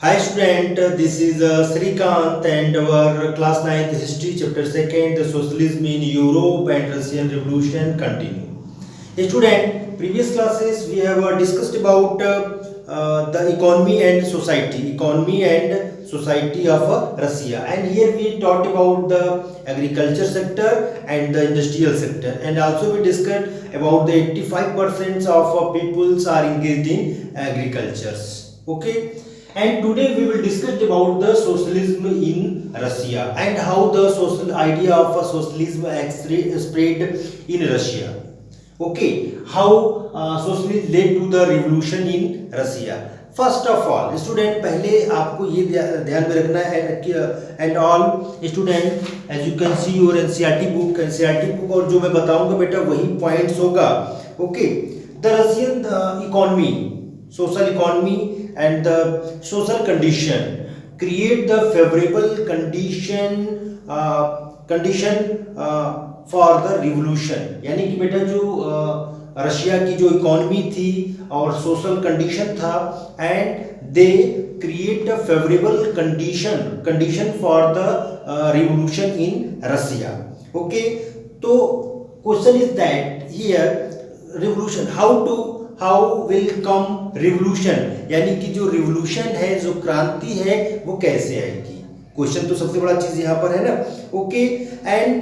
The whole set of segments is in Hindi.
Hi student, this is Srikant and our class 9th history chapter 2nd, the socialism in Europe and Russian revolution continue. Hey student, previous classes we have discussed about the economy and society of Russia, and here we talked about the agriculture sector and the industrial sector, and also we discussed about the 85% of peoples are engaged in agricultures. Okay, and today we will discuss about the socialism in Russia and how the social idea of a socialism spread in Russia. Okay, how socialism led to the revolution in Russia. First of all student, पहले आपको ये ध्यान में रखना है and all student, as you can see your NCERT book और जो मैं बताऊंगा बेटा वही पॉइंट्स होगा. Okay, the Russian economy, social economy and the social condition create the favorable condition for the revolution. यानी कि बेटा जो रशिया की जो इकोनॉमी थी और सोशल कंडीशन था, and they create a favourable condition for the revolution in Russia. Okay, तो question is that here revolution how will come revolution, यानी कि जो रिवोल्यूशन है, जो क्रांति है, वो कैसे आएगी. क्वेश्चन तो सबसे बड़ा चीज यहाँ पर है ना. Okay, and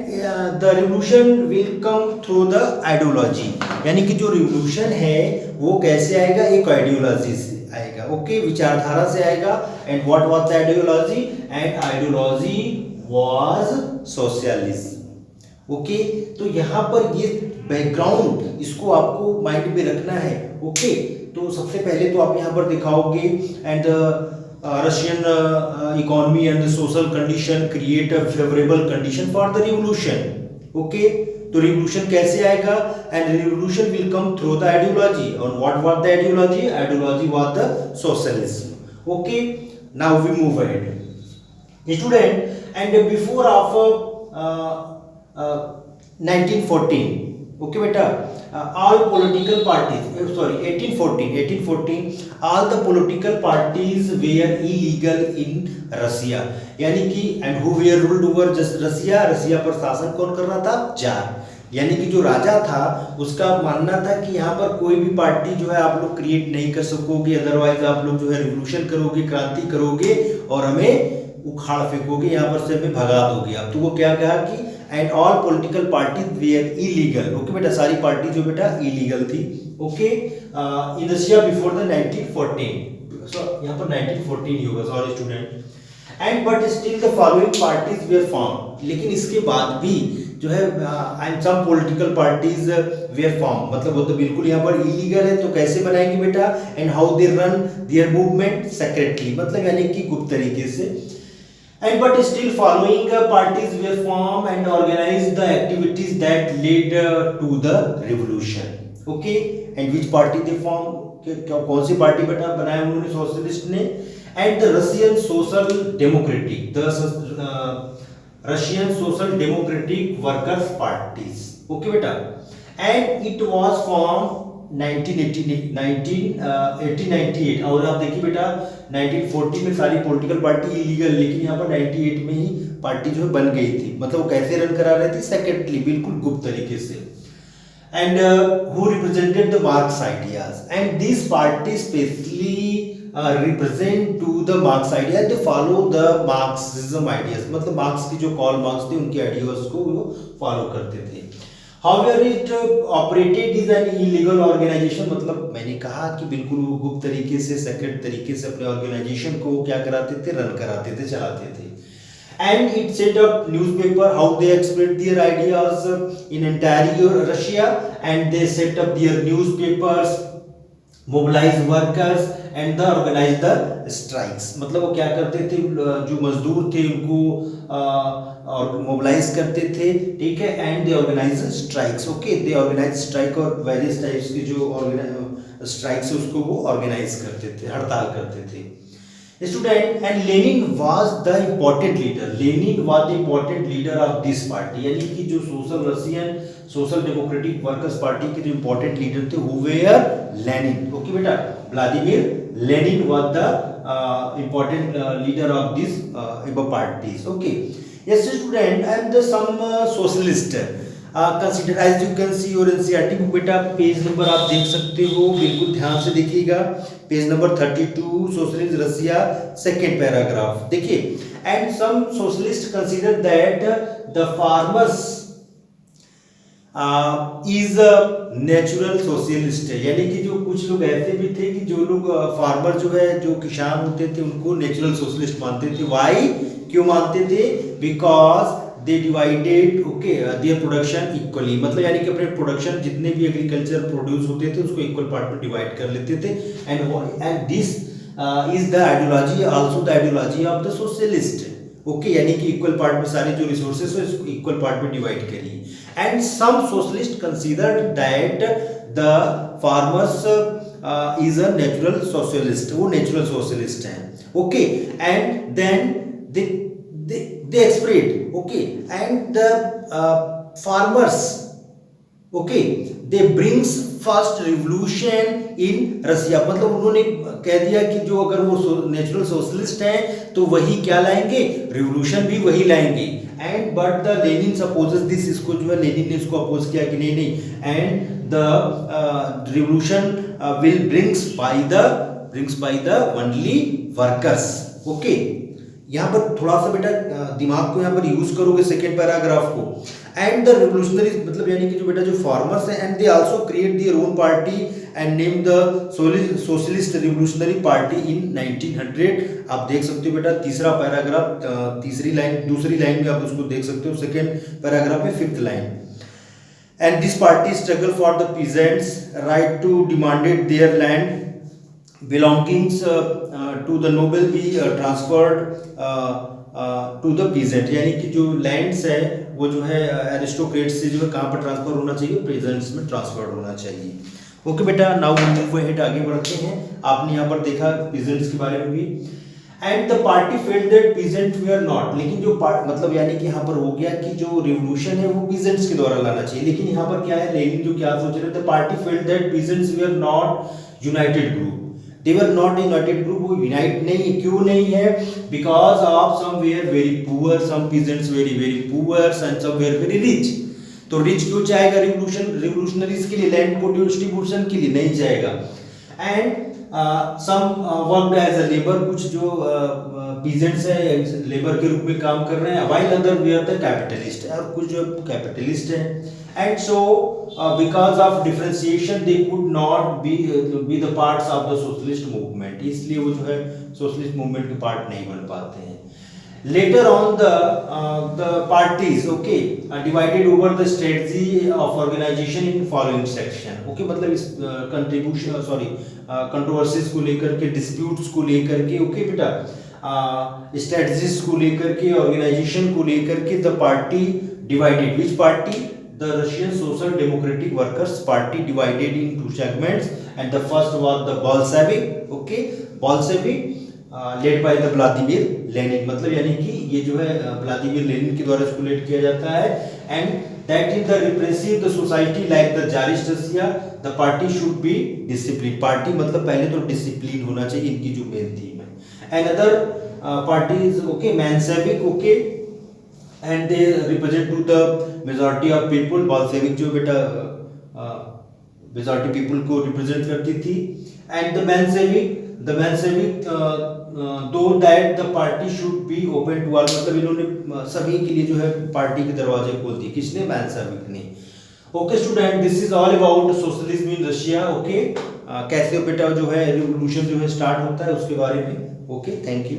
the revolution will come through the ideology, यानी कि जो रिवोल्यूशन है वो कैसे आएगा, एक आइडियोलॉजी से आएगा. ओके, विचारधारा से आएगा. And what was the ideology, and ideology was socialism. Okay, तो यहाँ पर ये बैकग्राउंड इसको आपको माइंड में रखना है. ओके, तो सबसे पहले तो आप यहाँ पर दिखाओगे and Russian economy and social condition create a favourable condition for the revolution. Okay, तो रिवोल्यूशन कैसे आएगा, and revolution will come through the ideology. और what was the ideology, ideology was the socialism. Okay, now we move ahead student, and before of 1914. Okay बेटा, all political parties, sorry, 1814, all the political parties were illegal in Russia. यानी कि and who were ruled over just रसिया पर शासन कौन कर रहा था, जार. यानी कि जो राजा था उसका मानना था कि यहाँ पर कोई भी पार्टी जो है आप लोग क्रिएट नहीं कर सकोगे, अदरवाइज आप लोग जो है रिवोल्यूशन करोगे, क्रांति करोगे और हमें उखाड़ फेंकोगे, यहाँ पर से हमें भगा दोगे आप. तो वो क्या कहा कि and all political parties were illegal. Okay बेटा, सारी पार्टी जो बेटा इलीगल थी. Okay, in Russia before the 1914, so यहाँ पर 1914 ही होगा, sorry student. And but still the following parties were form, लेकिन इसके बाद भी जो है and some political parties were form, मतलब वो तो बिल्कुल यहाँ पर इलीगल है. तो कैसे बनाएंगे बेटा, and how they run there movement secretly, मतलब यानी कि गुप्त तरीके से. And but still following parties were formed and organized the activities that led to the revolution. Okay, and which party they form, कौन सी पार्टी बेटा बनाया उन्होंने, सोशलिस्ट ने. and the Russian Social Democratic, Russian Social Democratic Workers Parties. Okay बेटा, and it was formed 1898. और आप देखिए बेटा 1940 में सारी पॉलिटिकल पार्टी इलीगल, लेकिन यहाँ पर 98 में ही पार्टी जो है बन गई थी. मतलब वो कैसे रन करा रही थी, सेक्रेटली, बिल्कुल गुप्त तरीके से. And who represented the Marx ideas, and this party specially represent to the Marx idea, they follow the Marxism ideas, मतलब मार्क्स की जो कॉल मार्क्स थे उनके आइडियाज को वो फॉलो करते थे. However, it operated is an illegal organization, मतलब मैंने कहा कि बिल्कुल वो गुप्त तरीके से, सेक्रेट तरीके से अपने ऑर्गेनाइजेशन को क्या कराते थे, रन कराते थे, चलाते थे. And it set up newspaper, how they express their ideas in entire Russia, and they set up their newspapers, mobilize workers and the organize the strikes. मतलब वो क्या करते थे, जो मजदूर थे उनको और मोबिलाइज करते थे, ठीक है. And they organize strikes. Okay, they organize strike और वेरियस टाइप्स की जो स्ट्राइक्स है उसको वो ऑर्गेनाइज करते थे, हड़ताल करते थे. Student, and Lenin was the important leader, Lenin was the important leader of this party, यानी कि जो सोशल डेमोक्रेटिक वर्कर्स पार्टी के जो इम्पोर्टेंट लीडर थे वो वेयर लेनिन. ओके बेटा, Vladimir Lenin was the important leader of these parties. Okay, yes student, and the some socialist consider, as you can see your NCERT book बेटा पेज नंबर आप देख सकते हो, बिल्कुल ध्यान से देखिएगा, page number 32, socialist Russia, second paragraph देखिए। And some socialist consider that the farmers is natural socialist, यानी कि जो कुछ लोग ऐसे भी थे कि जो लोग फार्मर जो है, जो किसान होते थे, उनको नेचुरल सोशलिस्ट मानते थे। वाई, क्यों मानते थे? Because they divided okay their production equally, मतलब यानी कि अपने प्रोडक्शन जितने भी एग्रीकल्चर प्रोड्यूस होते थे उसको इक्वल पार्ट में डिवाइड कर लेते थे। And this is the ideology, also the ideology of the socialist. Okay, यानी कि इक्वल पार्ट में सारे जो रिसोर्सेस है इसको इक्वल पार्ट में डिवाइड करिए। And some socialist considered that the farmers is a natural socialist, वो नेचुरल सोशलिस्ट हैं। Okay, and then they expressed, okay, and the farmers, okay, they brings first revolution in Russia, मतलब उन्होंने कह दिया कि जो अगर वो नेचुरल सोशलिस्ट हैं तो वही क्या लाएंगे, रिवोल्यूशन भी वही लाएंगे। And but the Lenin supposes this, इसको जो है लेनिन ने इसको अपोज किया कि नहीं, and the revolution will brings by the only workers. Okay, यहाँ पर थोड़ा सा बेटा दिमाग को यहाँ पर यूज करोगे सेकेंड पैराग्राफ को। एंड द रिवोल्यूशनरी, मतलब यानी कि जो बेटा जो फार्मर्स हैं, and they also create their own party and name the socialist revolutionary party इन 1900। आप देख सकते हो बेटा तीसरा पैराग्राफ, तीसरी लाइन, दूसरी लाइन में आप उसको देख सकते हो, सेकेंड पैराग्राफ में 5th line. And this party struggle for the peasants right to demanded their land belongings to the noble be transferred to the peasant, यानी कि जो लैंड्स है वो जो है एरिस्टोक्रेट से जो है कहाँ पर ट्रांसफर होना चाहिए, प्रेजेंट्स में ट्रांसफर होना चाहिए। ओके बेटा, नाउ मूव अहेड, आगे बढ़ते हैं। आपने यहाँ पर देखा पीजेंट्स के बारे में भी। And the party felt that peasant we are not, लेकिन जो मतलब यानी कि यहाँ पर हो गया कि जो रिवोल्यूशन है वो पीजेंट्स के द्वारा लाना चाहिए, लेकिन यहाँ पर क्या है, लेनिन जो क्या सोच रहे थे, party felt that peasants we are not united group, they were not a united group, वो यूनाइट नहीं, क्यों नहीं है, because of some were very poor, some peasants very very poor and some were very rich। तो रिच क्यों चाहेगा रिवोल्यूशनरीज के लिए, लैंड को डिस्ट्रीब्यूशन के लिए नहीं चाहेगा। And some worked as a labour, कुछ जो पीजेंट्स है लेबर के रूप में काम कर रहे हैं, while other were the capitalist, और कुछ जो कैपिटलिस्ट हैं। And so because of differentiation they could not be the parts of the socialist movement, इसलिए वो जो है सोशलिस्ट मूवमेंट के पार्ट नहीं बन पाते हैं। Later on the parties okay divided over the strategy of organization in following section। okay, मतलब इस कंट्रीब्यूशन कंट्रोवर्सीज को लेकर के, डिस्प्यूट्स को लेकर के, ओके बेटा, स्ट्रेटजीज को लेकर के, ऑर्गेनाइजेशन को लेकर के, the party divided, which party, the Russian Social Democratic Workers Party divided in 2 segments, and the first was the Bolshevik, okay, Bolshevik led by the Vladimir Lenin, मतलब यानी कि ये जो है व्लादिमीर लेनिन के द्वारा इसको लेड किया जाता है। and that in the repressive the society like the Tsarist Russia the party should be disciplined, party मतलब पहले तो डिसिप्लिन होना चाहिए, इनकी जो मेन थीम है। and other parties okay Menshevik okay and they represent to the majority of people, Bolshevik जो बेटा majority people को represent करती थी। and the Menshevik though that the party should be open to all, मतलब इन्होंने सभी के लिए जो है पार्टी के दरवाजे खोल दिए, किसने, Menshevik ने। Okay student, this is all about socialism in Russia. Okay, कैसे बेटा जो है रिवोल्यूशन जो है स्टार्ट होता है उसके बारे में। Okay, thank you.